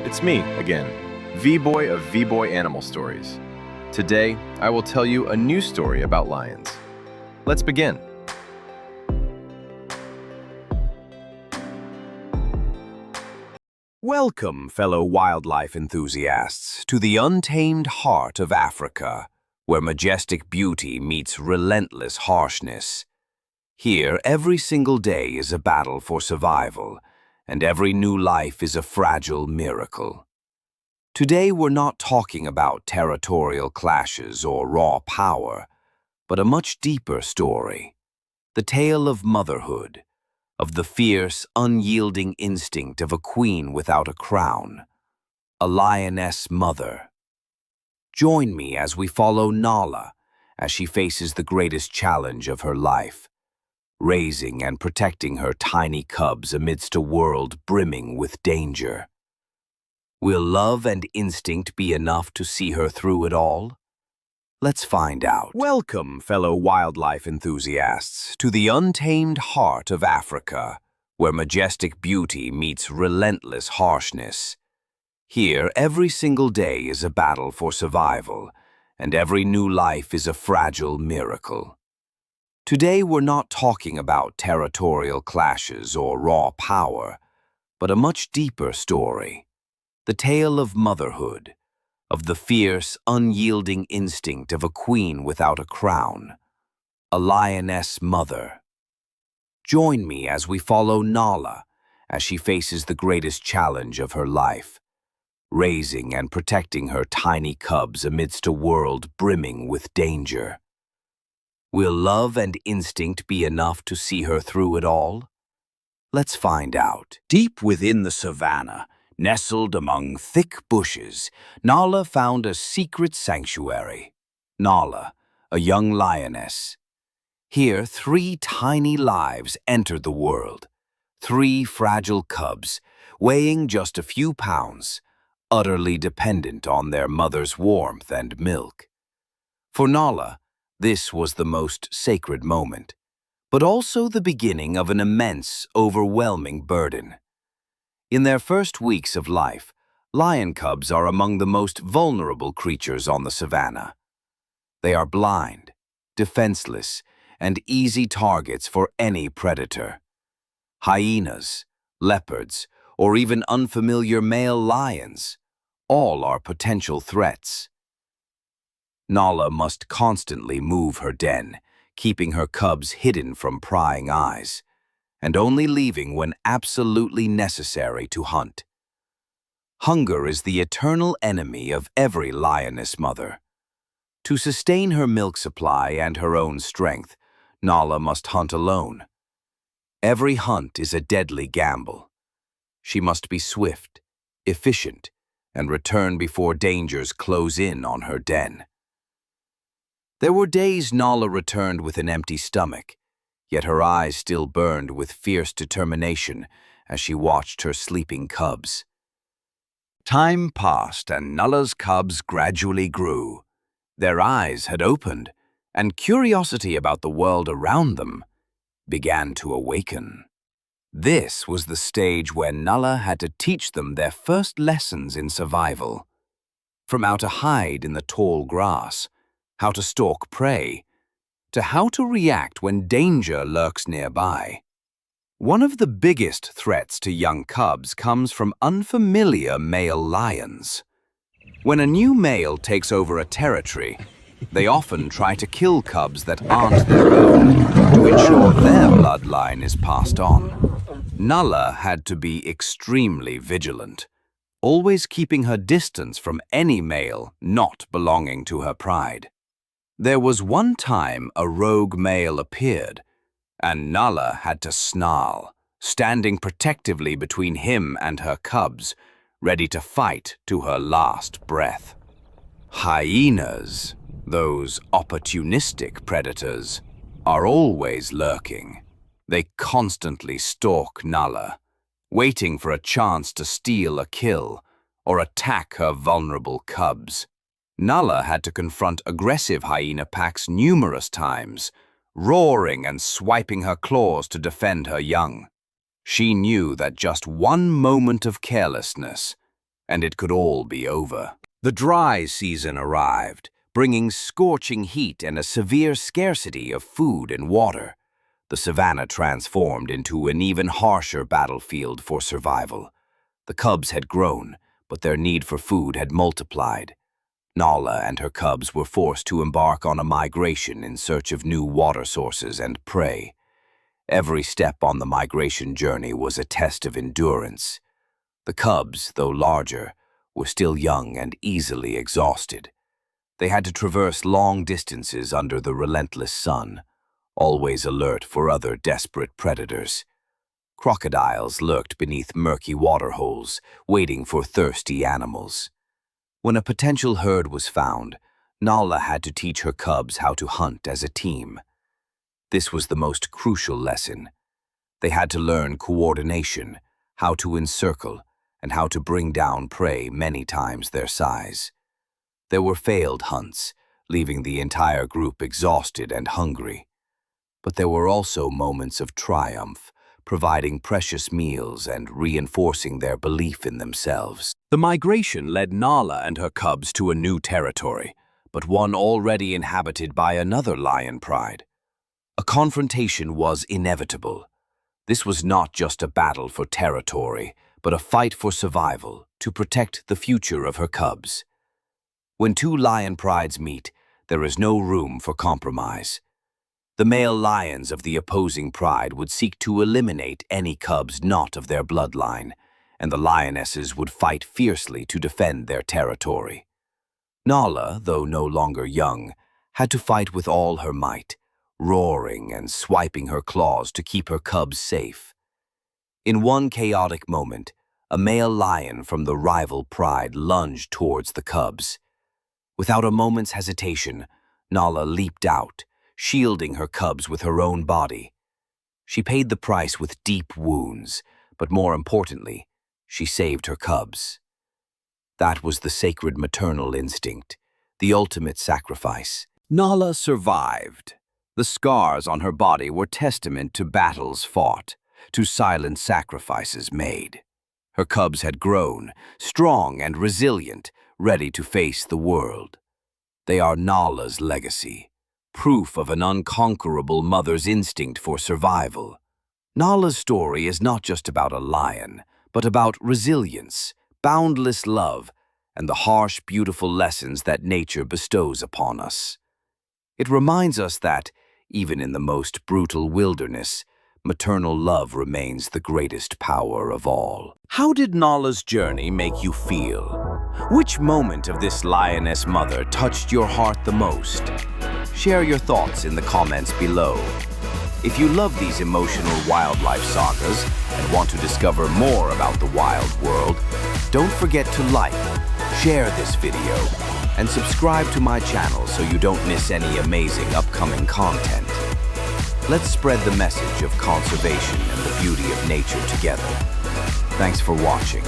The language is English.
It's me again, V-Boy of V-Boy Animal Stories. Today, I will tell you a new story about lions. Let's begin. Welcome, fellow wildlife enthusiasts, to the untamed heart of Africa, where majestic beauty meets relentless harshness. Here, every single day is a battle for survival, and every new life is a fragile miracle. Today, we're not talking about territorial clashes or raw power, but a much deeper story. The tale of motherhood, of the fierce, unyielding instinct of a queen without a crown, a lioness mother. Join me as we follow Nala as she faces the greatest challenge of her life, raising and protecting her tiny cubs amidst a world brimming with danger. Will love and instinct be enough to see her through it all? Let's find out. Welcome, fellow wildlife enthusiasts, to the untamed heart of Africa, where majestic beauty meets relentless harshness. Here, every single day is a battle for survival, and every new life is a fragile miracle. Today, we're not talking about territorial clashes or raw power, but a much deeper story. The tale of motherhood, of the fierce, unyielding instinct of a queen without a crown, a lioness mother. Join me as we follow Nala as she faces the greatest challenge of her life, raising and protecting her tiny cubs amidst a world brimming with danger. Will love and instinct be enough to see her through it all? Let's find out. Deep within the savannah, nestled among thick bushes, Nala found a secret sanctuary. Nala, a young lioness. Here, 3 tiny lives entered the world. 3 fragile cubs, weighing just a few pounds, utterly dependent on their mother's warmth and milk. For Nala, this was the most sacred moment, but also the beginning of an immense, overwhelming burden. In their first weeks of life, lion cubs are among the most vulnerable creatures on the savannah. They are blind, defenseless, and easy targets for any predator. Hyenas, leopards, or even unfamiliar male lions, all are potential threats. Nala must constantly move her den, keeping her cubs hidden from prying eyes, and only leaving when absolutely necessary to hunt. Hunger is the eternal enemy of every lioness mother. To sustain her milk supply and her own strength, Nala must hunt alone. Every hunt is a deadly gamble. She must be swift, efficient, and return before dangers close in on her den. There were days Nala returned with an empty stomach, yet her eyes still burned with fierce determination as she watched her sleeping cubs. Time passed and Nala's cubs gradually grew. Their eyes had opened, and curiosity about the world around them began to awaken. This was the stage where Nala had to teach them their first lessons in survival. From how to hide in the tall grass, how to stalk prey, to how to react when danger lurks nearby. One of the biggest threats to young cubs comes from unfamiliar male lions. When a new male takes over a territory, they often try to kill cubs that aren't their own to ensure their bloodline is passed on. Nala had to be extremely vigilant, always keeping her distance from any male not belonging to her pride. There was one time a rogue male appeared, and Nala had to snarl, standing protectively between him and her cubs, ready to fight to her last breath. Hyenas, those opportunistic predators, are always lurking. They constantly stalk Nala, waiting for a chance to steal a kill or attack her vulnerable cubs. Nala had to confront aggressive hyena packs numerous times, roaring and swiping her claws to defend her young. She knew that just one moment of carelessness, and it could all be over. The dry season arrived, bringing scorching heat and a severe scarcity of food and water. The savannah transformed into an even harsher battlefield for survival. The cubs had grown, but their need for food had multiplied. Nala and her cubs were forced to embark on a migration in search of new water sources and prey. Every step on the migration journey was a test of endurance. The cubs, though larger, were still young and easily exhausted. They had to traverse long distances under the relentless sun, always alert for other desperate predators. Crocodiles lurked beneath murky waterholes, waiting for thirsty animals. When a potential herd was found, Nala had to teach her cubs how to hunt as a team. This was the most crucial lesson. They had to learn coordination, how to encircle, and how to bring down prey many times their size. There were failed hunts, leaving the entire group exhausted and hungry. But there were also moments of triumph, providing precious meals and reinforcing their belief in themselves. The migration led Nala and her cubs to a new territory, but one already inhabited by another lion pride. A confrontation was inevitable. This was not just a battle for territory, but a fight for survival to protect the future of her cubs. When two lion prides meet, there is no room for compromise. The male lions of the opposing pride would seek to eliminate any cubs not of their bloodline, and the lionesses would fight fiercely to defend their territory. Nala, though no longer young, had to fight with all her might, roaring and swiping her claws to keep her cubs safe. In one chaotic moment, a male lion from the rival pride lunged towards the cubs. Without a moment's hesitation, Nala leaped out, shielding her cubs with her own body. She paid the price with deep wounds, but more importantly, she saved her cubs. That was the sacred maternal instinct, the ultimate sacrifice. Nala survived. The scars on her body were testament to battles fought, to silent sacrifices made. Her cubs had grown, strong and resilient, ready to face the world. They are Nala's legacy, proof of an unconquerable mother's instinct for survival. Nala's story is not just about a lion, but about resilience, boundless love, and the harsh, beautiful lessons that nature bestows upon us. It reminds us that, even in the most brutal wilderness, maternal love remains the greatest power of all. How did Nala's journey make you feel? Which moment of this lioness mother touched your heart the most? Share your thoughts in the comments below. If you love these emotional wildlife sagas and want to discover more about the wild world, don't forget to like, share this video, and subscribe to my channel so you don't miss any amazing upcoming content. Let's spread the message of conservation and the beauty of nature together. Thanks for watching.